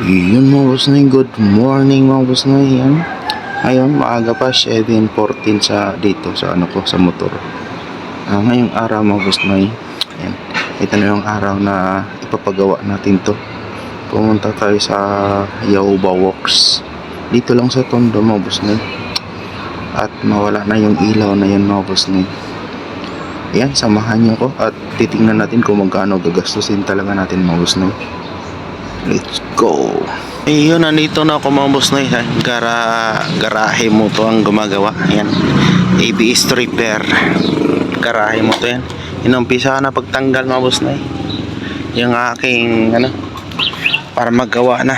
Yun mga boss noy, good morning mga boss noy. Yan. Ngayon maaga pa 7:14 sa dito sa ano ko sa motor. Ngayong araw mga boss noy. Yan. Ito na yung araw na ipapagawa natin to. Pumunta tayo sa Yaoba Works. Dito lang sa Tondo mga boss noy. At mawala na yung ilaw na yan mga boss noy. Yan, samahan niyo ko at titingnan natin kung magkano gagastusin talaga natin mga boss noy. Let's go. Ayun, nandito na ako mga boss noy. Garahe mo to ang gumagawa. Ayan, ABS repair. Garahe mo to yan. Inumpisa na pagtanggal mga boss noy. Yung aking ano, para magawa na.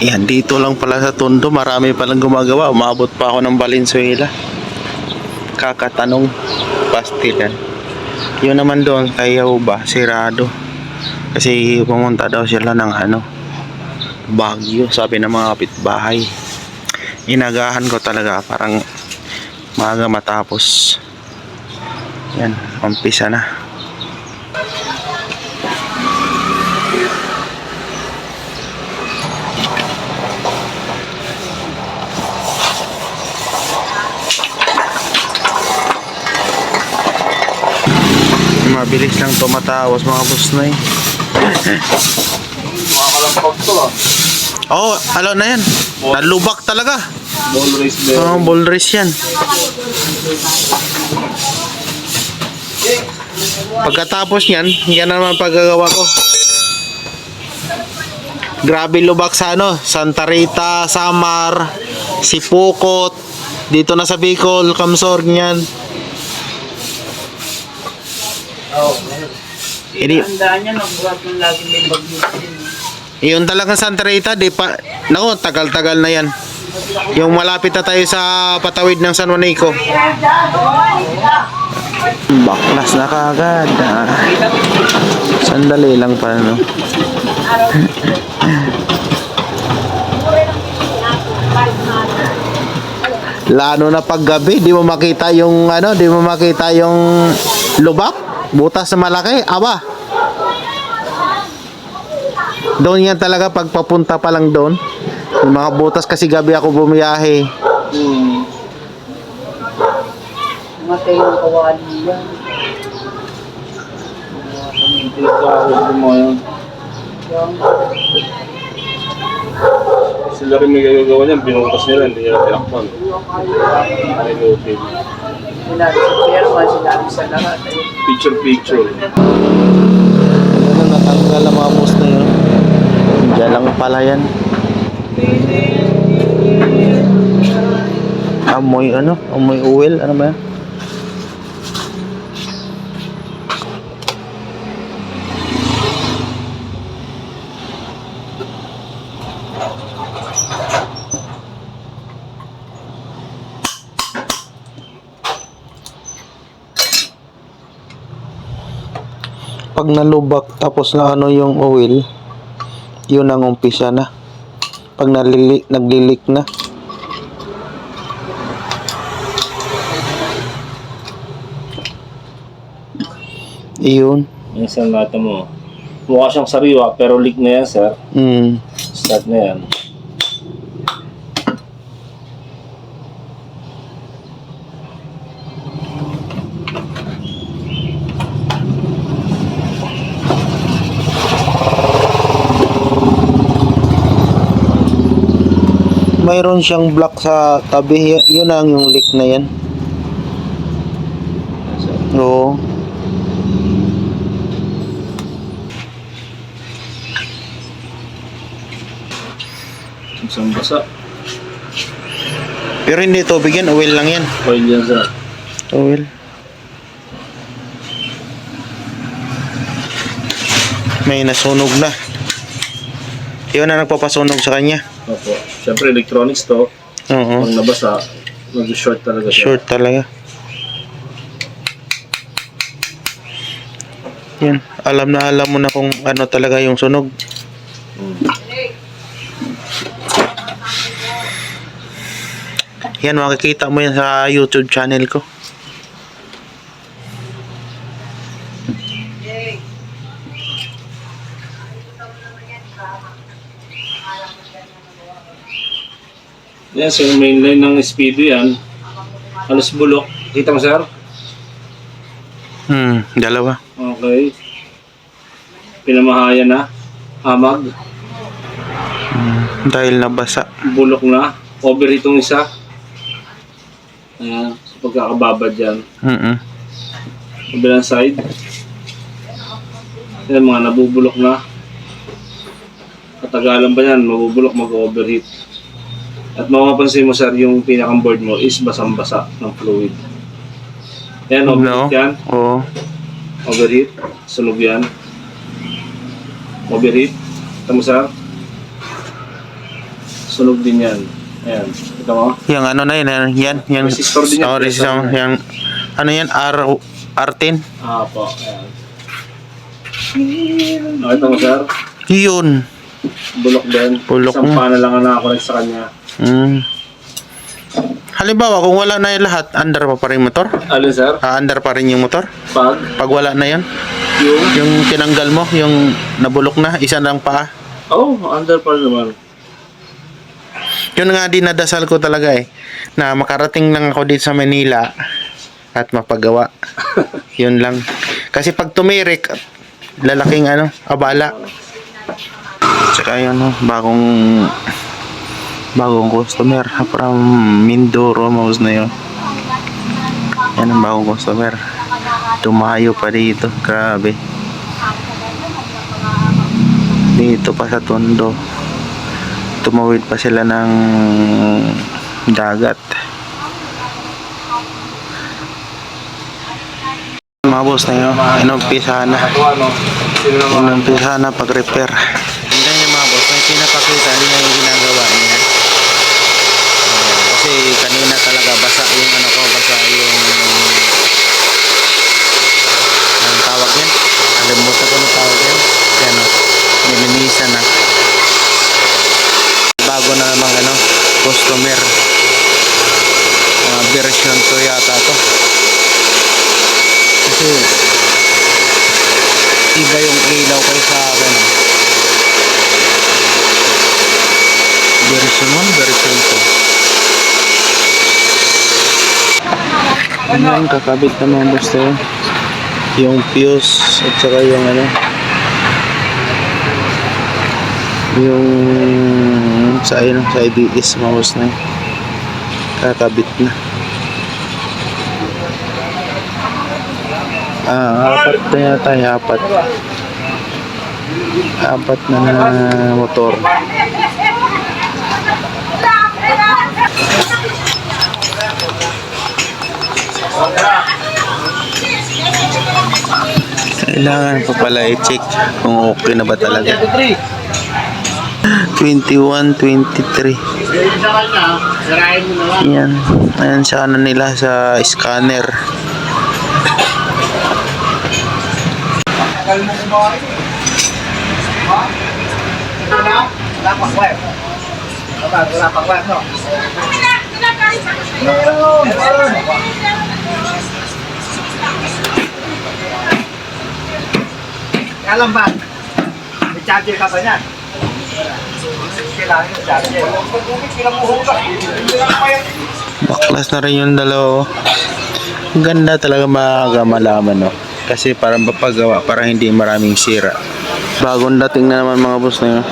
Ayan, dito lang pala sa Tondo. Marami palang gumagawa. Umabot pa ako ng Valenzuela. Kakatanong Pastilan. Yun naman doon kay Yaoba, sirado. Kasi pumunta daw sila ng ano, Baguio, sabi ng mga kapitbahay. Inagahan ko talaga, parang maaga matapos. Yan, umpisa na. Mabilis lang tumatawas mga boss noy. Makakalampag to ah. Oh, alo na yan. Nalubak talaga. Ball race din. Oh, ball race yan. Pagkatapos yan, yan naman paggagawa ko. Grabe lubak sa ano, Santa Rita, Samar, Sipukot, dito na sa Bicol, Kamsor, yan. Tandaan niya, nagbuhat ng lagi may bagyo. Yun talagang Santa Rita, di pa, naku, tagal-tagal na yan. Yung malapit na tayo sa patawid ng San Juanico. Baklas na kagad. Sandali lang pa, no? Lalo na pag gabi, di mo makita yung ano, di mo makita yung lubak. Butas na malaki, aba. Doon yan talaga pag papunta pa lang doon. Yung mga butas kasi gabi ako bumiyahe. Matay yung kawali yan. Pinagkakawin mo yun. Sila rin may gagagawa niyan, binutas nila, hindi nila tinakpan. Ay, okay. Sinabi sa Pierman, sinabi sa lahat. Picture. Ano, natanggal ang mga boss na yun. Diyan lang pala yan. Amoy ano? Amoy oil? Ano ba yan? Pag nalubak tapos na ano yung oil, yun ang umpisa na. Pag naglilik na. Iyon. Yung isang lata mo. Mukha siyang sariwa, pero leak na yan, sir. Start na yan. Mayroon siyang block sa tabi. Yun ang yung leak na yan. Oo. Isang basa. Pero hindi tubig yan. Oil lang yan. Oil yan, sir. Oil. May nasunog na. Yun na nagpapasunog sa kanya. Opo. Siyempre, electronics to. Oo. Pag nabasa, mag-short talaga siya. Short talaga. Yan. Alam mo na kung ano talaga yung sunog. Yan, makikita mo yan sa YouTube channel ko. Yan, so yung main line ng speedo yan. Halos bulok. Kita mo, sir? Dalawa. Okay. Pinamahaya na. Hamag. Dahil nabasa. Bulok na. Overheat yung isa. Ayan. So pagkakababad yan. Kabilang side. Yan, mga nabubulok na. Katagalan ba yan? Mabubulok, mag-overheat. At mapapansin mo, sir, yung pinakang board mo is basang-basa ng fluid. Yan, overheat yan. Oo. Overheat. Sunog yan. Overheat. Kita mo, sir? Sunog din yan. Ayan. Kita mo? Yung ano na yun, yan. Resistor din yan. Oh, resistor. Yung, ano yan, R10? Po. Ayan. Nakita mo, sir? Yun. Bulok din. Bulok Isang na. pana lang ang nakakonect sa kanya. Halimbawa, kung wala na yung lahat, under pa rin motor? Alin, sir? Under pa rin yung motor? Pag Pag wala na yun? yung... Yung tinanggal mo, yung nabulok na, isa lang paa. Under pa rin naman. Yun nga dinadasal ko talaga na makarating lang ako dito sa Manila at mapagawa. Yun lang. Kasi pag tumirik, lalaking abala. Tsaka yun, bagong customer from Mindoro, mouse na yun. Yan ang bagong customer. Tumayo pa dito, grabe. Dito pa sa Tondo. Tumawid pa sila ng dagat. Mga boss na yun, inumpisa na. Inumpisa na pag-repair. Hindi niya mga boss, may pinapakita niya yung ginagawa niya. Kasi kanina talaga basa yung basa yung anong tawag yan? Alimutan ko ng tawag yan. Yan nilinisan na. Bago na namang customer. Version to yata to. Kasi iba yung ilaw kay sa akin. Version 1, version 2. Ano yung kakabit naman basta yung fuse at saka yung yung sa ABS mouse na kakabit na. Apat na yata, apat na motor. Kailangan pa pala i-check kung okay na ba talaga. 21, 23. Yan. Ayan sa nila sa scanner. Alam ba? May charger ka ba niyan? Kailangan yung charger. Baklas na rin yung dalawa. Ang ganda talaga malaman, no? Kasi parang mapagawa, para hindi maraming sira. Bagong dating na naman mga boss na yun.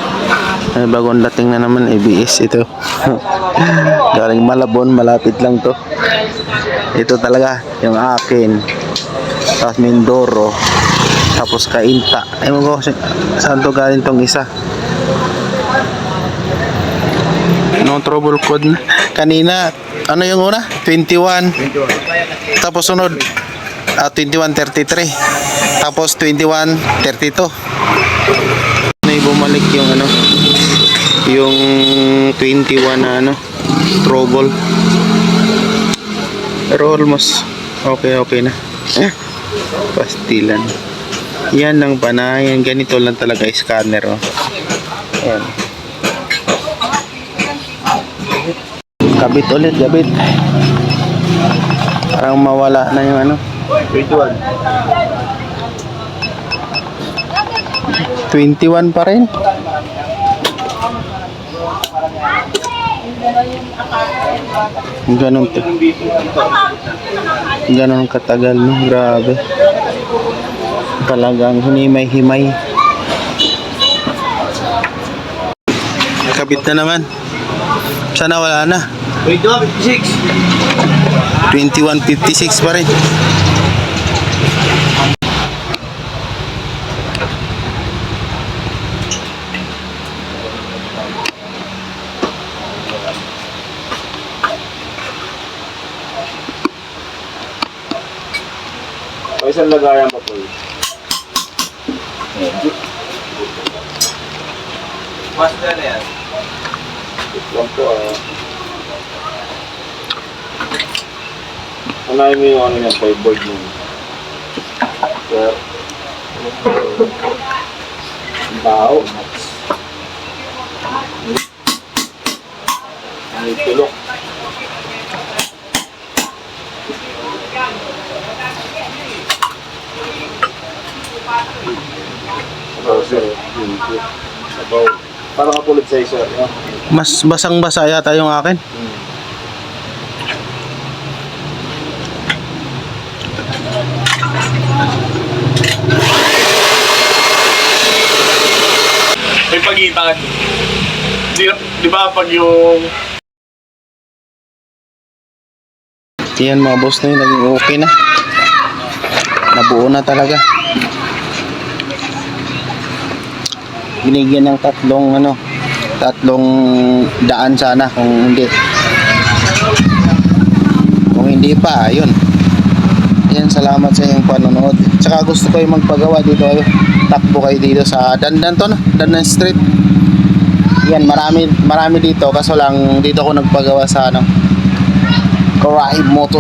Ay, bagong dating na naman ABS ito. Galing Malabon, malapit lang to. Ito talaga yung akin. Tapos Mindoro. Tapos Kainta. Ewan ko saan to galing tong isa. No trouble code na. Kanina, ano yung una? 21. Tapos sunod 2133. Tapos 2132. May bumalik yung yung 21 na trouble. Pero almost okay na. Pastilan. Yan lang pa na. Yan, ganito lang talaga scanner. Ayan. Kabit ulit, kabit. Parang mawala na yung 21 pa rin. Ganun to. Ganun katagal, no? Grabe. Talagang hinimay-himay. Kabit na naman. Sana wala na. 21.56 pa rin. May isang lagayan pa po yun. Mas na yan. Ito lang po unahin mo yung ano yan, board mo. Sir. Ang tao. Ang tulok. Sabaw, sir. Sabaw. Parang kapulit sa isa. No? Mas basang-basa yata yung akin. May pagitan. Di ba pag yung... Yan mga boss na yun, naging okay na. Nabuo na talaga. Binigyan ng tatlong daan sana kung hindi pa, ayun. Yan, salamat sa inyong panonood. Tsaka gusto ko yung magpagawa dito, takbo kayo dito sa Dandan to, no? Dandan Street. Yan, marami dito, kaso lang dito ako nagpagawa sa Karaib Moto.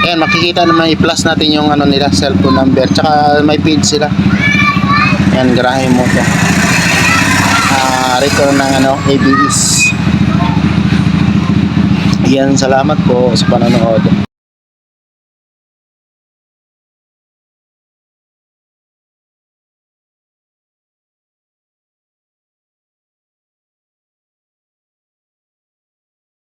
Ayan, makikita naman i-plus natin yung nila, cellphone number, tsaka may page sila. Ayan, Karaib Moto. Return ng ABS. Yan, salamat po sa panonood.